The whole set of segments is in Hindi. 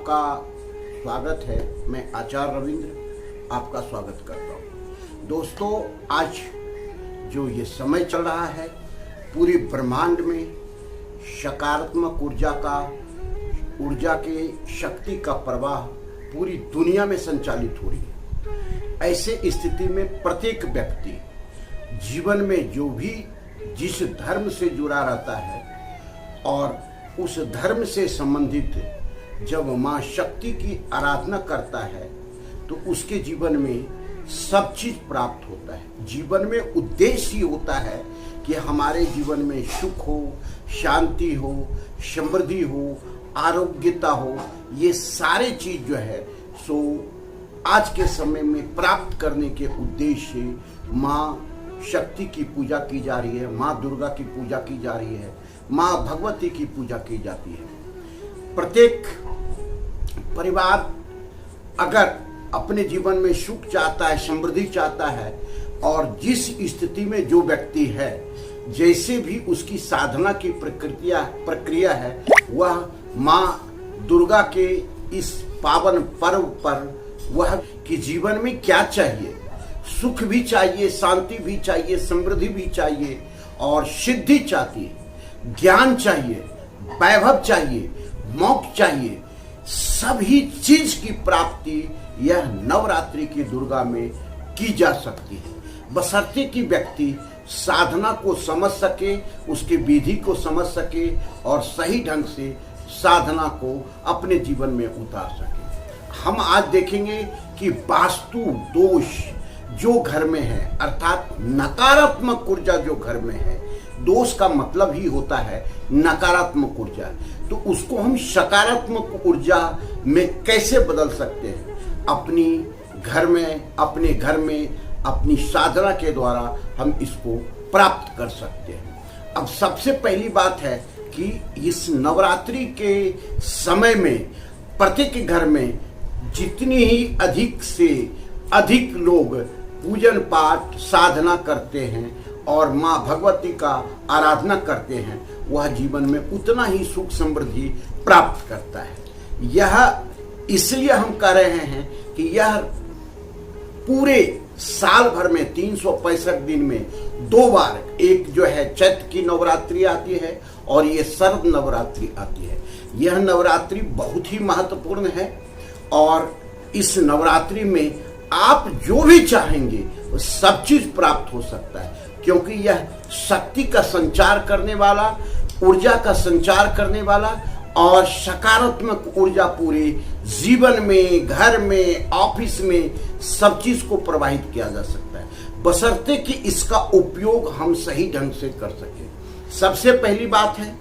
आपका स्वागत है। मैं आचार्य रविंद्र आपका स्वागत करता हूँ। दोस्तों, आज जो ये समय चल रहा है, पूरे ब्रह्मांड में सकारात्मक ऊर्जा के शक्ति का प्रवाह पूरी दुनिया में संचालित हो रही है। ऐसे स्थिति में प्रत्येक व्यक्ति जीवन में जो भी जिस धर्म से जुड़ा रहता है और उस धर्म से संबंधित जब माँ शक्ति की आराधना करता है तो उसके जीवन में सब चीज प्राप्त होता है। जीवन में उद्देश्य ही होता है कि हमारे जीवन में सुख हो, शांति हो, समृद्धि हो, आरोग्यता हो। ये सारे चीज जो है सो आज के समय में प्राप्त करने के उद्देश्य से माँ शक्ति की पूजा की जा रही है, माँ दुर्गा की पूजा की जा रही है, माँ भगवती की पूजा की जाती है। प्रत्येक परिवार अगर अपने जीवन में सुख चाहता है, समृद्धि चाहता है और जिस स्थिति में जो व्यक्ति है, जैसे भी उसकी साधना की प्रक्रिया है, वह माँ दुर्गा के इस पावन पर्व पर वह कि जीवन में क्या चाहिए, सुख भी चाहिए, शांति भी चाहिए, समृद्धि भी चाहिए और सिद्धि चाहती है, ज्ञान चाहिए, वैभव चाहिए, मोक्ष चाहिए, सभी चीज की प्राप्ति यह नवरात्रि की दुर्गा में की जा सकती है। बशर्ते कि व्यक्ति साधना को समझ सके, उसके विधि को समझ सके और सही ढंग से साधना को अपने जीवन में उतार सके। हम आज देखेंगे कि वास्तु दोष जो घर में है, अर्थात नकारात्मक ऊर्जा जो घर में है, दोष का मतलब ही होता है नकारात्मक ऊर्जा, तो उसको हम सकारात्मक ऊर्जा में कैसे बदल सकते हैं? अपने घर में अपनी साधना के द्वारा हम इसको प्राप्त कर सकते हैं। अब सबसे पहली बात है कि इस नवरात्रि के समय में प्रत्येक घर में जितनी ही अधिक से अधिक लोग पूजन पाठ साधना करते हैं और माँ भगवती का आराधना करते हैं, वह जीवन में उतना ही सुख समृद्धि प्राप्त करता है। यह इसलिए हम कह रहे हैं कि यह पूरे साल भर में 365 दिन में 2 बार, एक जो है चैत्र की नवरात्रि आती है और ये शरद नवरात्रि आती है। यह नवरात्रि बहुत ही महत्वपूर्ण है और इस नवरात्रि में आप जो भी चाहेंगे वो सब चीज प्राप्त हो सकता है, क्योंकि यह शक्ति का संचार करने वाला, ऊर्जा का संचार करने वाला और सकारात्मक ऊर्जा पूरे जीवन में, घर में, ऑफिस में सब चीज को प्रवाहित किया जा सकता है, बशर्ते कि इसका उपयोग हम सही ढंग से कर सकें। सबसे पहली बात है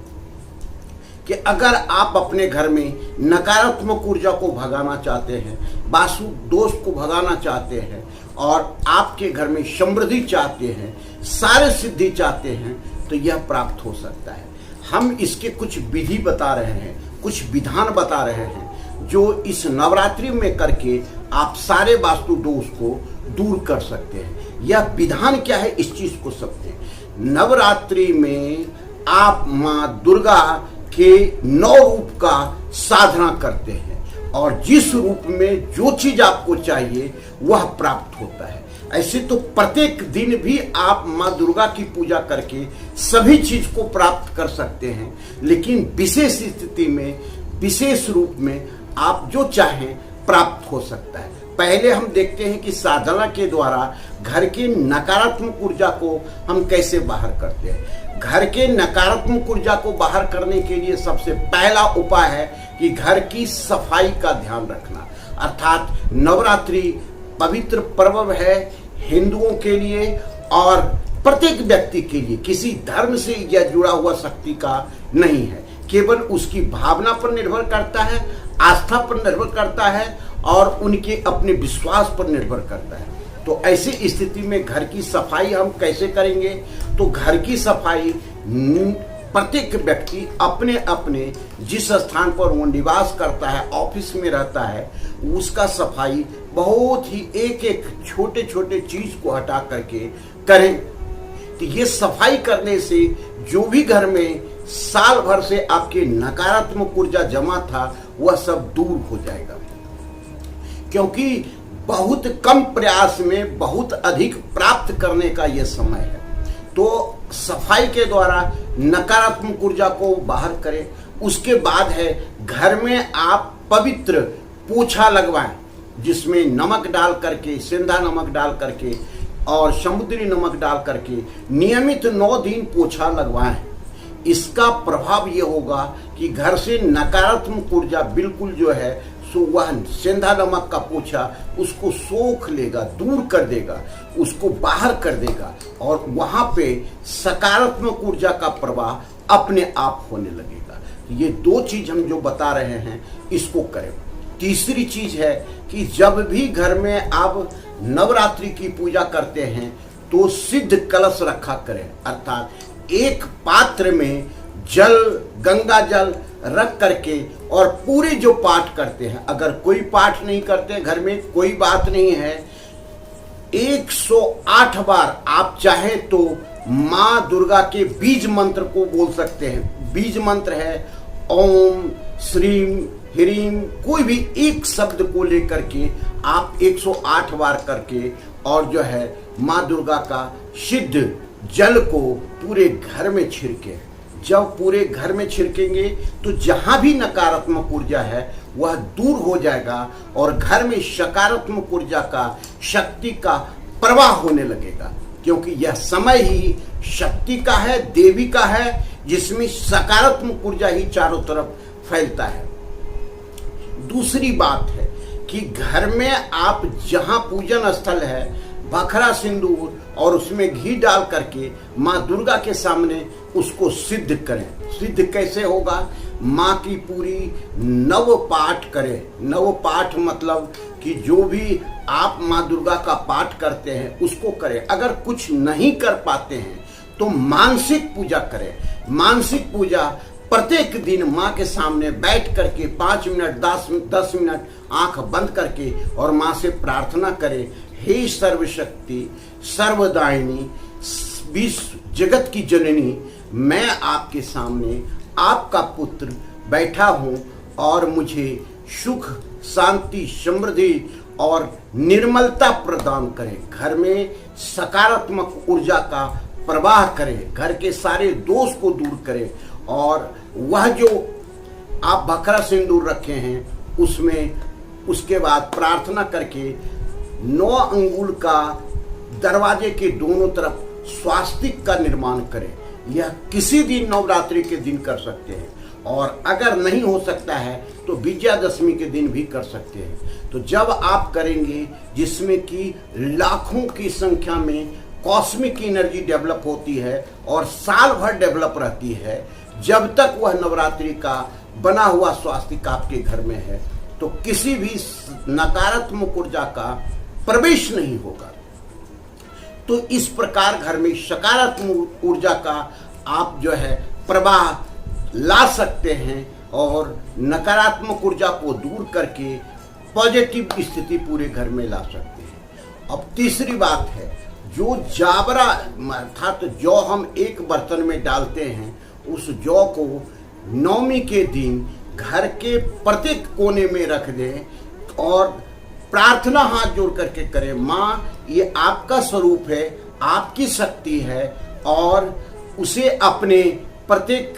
कि अगर आप अपने घर में नकारात्मक ऊर्जा को भगाना चाहते हैं, वास्तु दोष को भगाना चाहते हैं और आपके घर में समृद्धि चाहते हैं, सारे सिद्धि चाहते हैं, तो यह प्राप्त हो सकता है। हम इसके कुछ विधि बता रहे हैं, कुछ विधान बता रहे हैं जो इस नवरात्रि में करके आप सारे वास्तु दोष को दूर कर सकते हैं। यह विधान क्या है, इस चीज को समझें। नवरात्रि में आप माँ दुर्गा के 9 रूप का साधना करते हैं और जिस रूप में जो चीज आपको चाहिए वह प्राप्त होता है। ऐसे तो प्रत्येक दिन भी आप माँ दुर्गा की पूजा करके सभी चीज को प्राप्त कर सकते हैं, लेकिन विशेष स्थिति में, विशेष रूप में आप जो चाहें प्राप्त हो सकता है। पहले हम देखते हैं कि साधना के द्वारा घर की नकारात्मक ऊर्जा को हम कैसे बाहर करते हैं। घर के नकारात्मक ऊर्जा को बाहर करने के लिए सबसे पहला उपाय है कि घर की सफाई का ध्यान रखना। अर्थात नवरात्रि पवित्र पर्व है हिंदुओं के लिए और प्रत्येक व्यक्ति के लिए, किसी धर्म से यह जुड़ा हुआ शक्ति का नहीं है, केवल उसकी भावना पर निर्भर करता है, आस्था पर निर्भर करता है और उनके अपने विश्वास पर निर्भर करता है। तो ऐसी स्थिति में घर की सफाई हम कैसे करेंगे? तो घर की सफाई प्रत्येक व्यक्ति अपने अपने जिस स्थान पर वो निवास करता है, ऑफिस में रहता है, उसका सफाई बहुत ही एक एक छोटे छोटे चीज को हटा करके करें। तो ये सफाई करने से जो भी घर में साल भर से आपके नकारात्मक ऊर्जा जमा था वह सब दूर हो जाएगा। क्योंकि बहुत कम प्रयास में बहुत अधिक प्राप्त करने का यह समय है। तो सफाई के द्वारा नकारात्मक ऊर्जा को बाहर करें। उसके बाद है घर में आप पवित्र पोछा लगवाएं, जिसमें नमक डाल करके, सेंधा नमक डाल करके और समुद्री नमक डाल करके नियमित 9 दिन पोछा लगवाएं। इसका प्रभाव ये होगा कि घर से नकारात्मक ऊर्जा बिल्कुल जो है सो वह सेंधा नमक का पोछा उसको सोख लेगा, दूर कर देगा, उसको बाहर कर देगा और वहां पे सकारात्मक ऊर्जा का प्रवाह अपने आप होने लगेगा। ये 2 चीज हम जो बता रहे हैं इसको करें। तीसरी चीज है कि जब भी घर में आप नवरात्रि की पूजा करते हैं तो सिद्ध कलश रखा करें, अर्थात एक पात्र में जल, गंगा जल रख करके और पूरे जो पाठ करते हैं, अगर कोई पाठ नहीं करते घर में कोई बात नहीं है, 108 बार आप चाहे तो माँ दुर्गा के बीज मंत्र को बोल सकते हैं। बीज मंत्र है ओम श्रीम ह्रीम, कोई भी एक शब्द को लेकर के आप 108 बार करके और जो है माँ दुर्गा का सिद्ध जल को पूरे घर में छिड़के। जब पूरे घर में छिड़केंगे तो जहां भी नकारात्मक ऊर्जा है वह दूर हो जाएगा और घर में सकारात्मक ऊर्जा का, शक्ति का प्रवाह होने लगेगा। क्योंकि यह समय ही शक्ति का है, देवी का है, जिसमें सकारात्मक ऊर्जा ही चारों तरफ फैलता है। दूसरी बात है कि घर में आप जहां पूजन स्थल है बखरा सिंदूर और उसमें घी डाल करके माँ दुर्गा के सामने उसको सिद्ध करें। सिद्ध कैसे होगा? माँ की पूरी नव पाठ करें। नव पाठ मतलब कि जो भी आप माँ दुर्गा का पाठ करते हैं उसको करें। अगर कुछ नहीं कर पाते हैं तो मानसिक पूजा करें। मानसिक पूजा प्रत्येक दिन माँ के सामने बैठ करके 5 मिनट 10 मिनट आंख बंद करके और माँ से प्रार्थना करें, हे सर्वशक्ति सर्वदायिनी विश्व जगत की जननी, मैं आपके सामने आपका पुत्र बैठा हूँ और मुझे सुख, शांति, समृद्धि और निर्मलता प्रदान करें। घर में सकारात्मक ऊर्जा का प्रवाह करें, घर के सारे दोष को दूर करें और वह जो आप बखरा सिंदूर रखे हैं उसमें उसके बाद प्रार्थना करके 9 अंगुल का दरवाजे के दोनों तरफ स्वास्तिक का निर्माण करें। यह किसी दिन नवरात्रि के दिन कर सकते हैं और अगर नहीं हो सकता है तो विजयादशमी के दिन भी कर सकते हैं। तो जब आप करेंगे जिसमें कि लाखों की संख्या में कॉस्मिक एनर्जी डेवलप होती है और साल भर डेवलप रहती है, जब तक वह नवरात्रि का बना हुआ स्वास्तिक आपके घर में है तो किसी भी नकारात्मक ऊर्जा का प्रवेश नहीं होगा। तो इस प्रकार घर में सकारात्मक ऊर्जा का आप जो है प्रवाह ला सकते हैं और नकारात्मक ऊर्जा को दूर करके पॉजिटिव स्थिति पूरे घर में ला सकते हैं। अब तीसरी बात है, जो जावरा अर्थात जौ हम एक बर्तन में डालते हैं, उस जौ को नवमी के दिन घर के प्रत्येक कोने में रख दें और प्रार्थना हाथ जोड़ करके करें, माँ ये आपका स्वरूप है, आपकी शक्ति है और उसे अपने प्रत्येक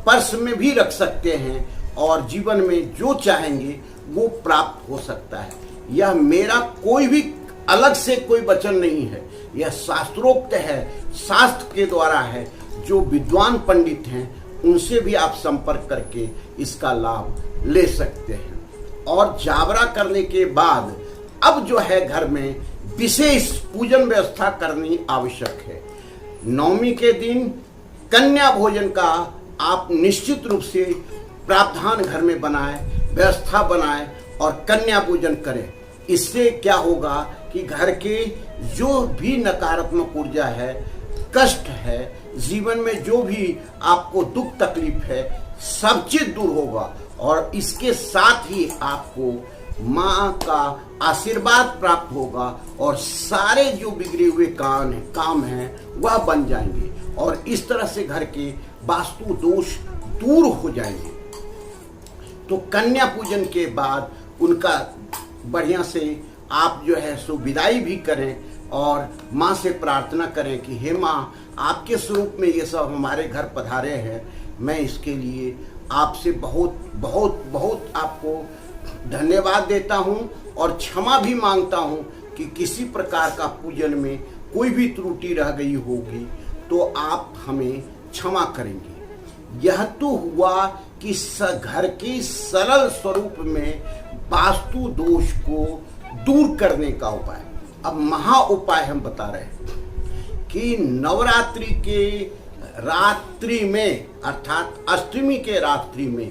पर्स में भी रख सकते हैं और जीवन में जो चाहेंगे वो प्राप्त हो सकता है। यह मेरा कोई भी अलग से कोई वचन नहीं है, यह शास्त्रोक्त है, शास्त्र के द्वारा है। जो विद्वान पंडित हैं उनसे भी आप संपर्क करके इसका लाभ ले सकते हैं। और जावरा करने के बाद अब जो है घर में विशेष पूजन व्यवस्था करनी आवश्यक है। नवमी के दिन कन्या भोजन का आप निश्चित रूप से प्रावधान घर में बनाएं, व्यवस्था बनाएं और कन्या पूजन करें। इससे क्या होगा कि घर के जो भी नकारात्मक ऊर्जा है, कष्ट है, जीवन में जो भी आपको दुख तकलीफ है, सब चीज दूर होगा और इसके साथ ही आपको माँ का आशीर्वाद प्राप्त होगा और सारे जो बिगड़े हुए काम हैं वह बन जाएंगे और इस तरह से घर के वास्तु दोष दूर हो जाएंगे। तो कन्या पूजन के बाद उनका बढ़िया से आप जो है सो विदाई भी करें और माँ से प्रार्थना करें कि हे माँ, आपके स्वरूप में ये सब हमारे घर पधारे हैं। मैं इसके लिए आपसे बहुत बहुत बहुत आपको धन्यवाद देता हूँ और क्षमा भी मांगता हूँ कि किसी प्रकार का पूजन में कोई भी त्रुटि रह गई होगी तो आप हमें क्षमा करेंगे। यह तो हुआ कि घर के सरल स्वरूप में वास्तु दोष को दूर करने का उपाय। अब महा उपाय हम बता रहे हैं कि नवरात्रि के रात्रि में अर्थात अष्टमी के रात्रि में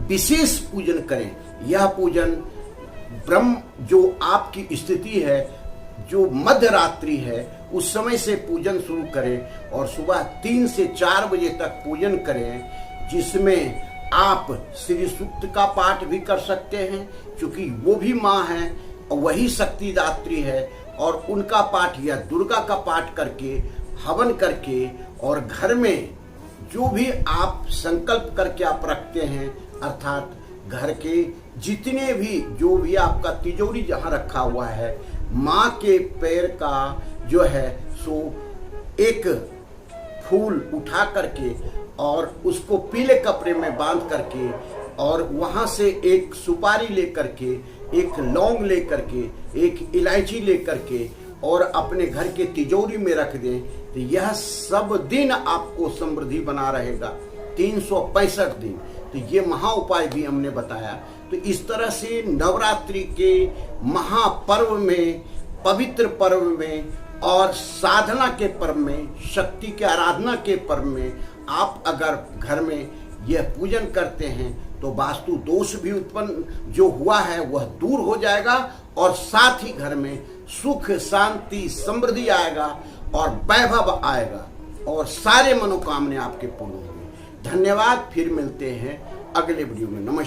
विशेष पूजन करें। यह पूजन ब्रह्म जो आपकी स्थिति है, जो मध्य रात्रि है, उस समय से पूजन शुरू करें और सुबह 3 से 4 बजे तक पूजन करें, जिसमें आप श्री सूक्त का पाठ भी कर सकते हैं, क्योंकि वो भी माँ है और वही शक्तिदात्री है, और उनका पाठ या दुर्गा का पाठ करके हवन करके और घर में जो भी आप संकल्प करके आप रखते हैं, अर्थात घर के जितने भी जो भी आपका तिजोरी जहाँ रखा हुआ है, माँ के पैर का जो है सो एक फूल उठा करके और उसको पीले कपड़े में बांध करके और वहाँ से एक सुपारी लेकर के, एक लौंग लेकर के, एक इलायची लेकर के और अपने घर के तिजोरी में रख दें, तो यह सब दिन आपको समृद्धि बना रहेगा 365 दिन। तो ये महा उपाय भी हमने बताया। तो इस तरह से नवरात्रि के महापर्व में, पवित्र पर्व में और साधना के पर्व में, शक्ति के आराधना के पर्व में आप अगर घर में यह पूजन करते हैं तो वास्तु दोष भी उत्पन्न जो हुआ है वह दूर हो जाएगा और साथ ही घर में सुख, शांति, समृद्धि आएगा और वैभव आएगा और सारे मनोकामने आपके पूर्ण होंगे। धन्यवाद। फिर मिलते हैं अगले वीडियो में। नमस्कार।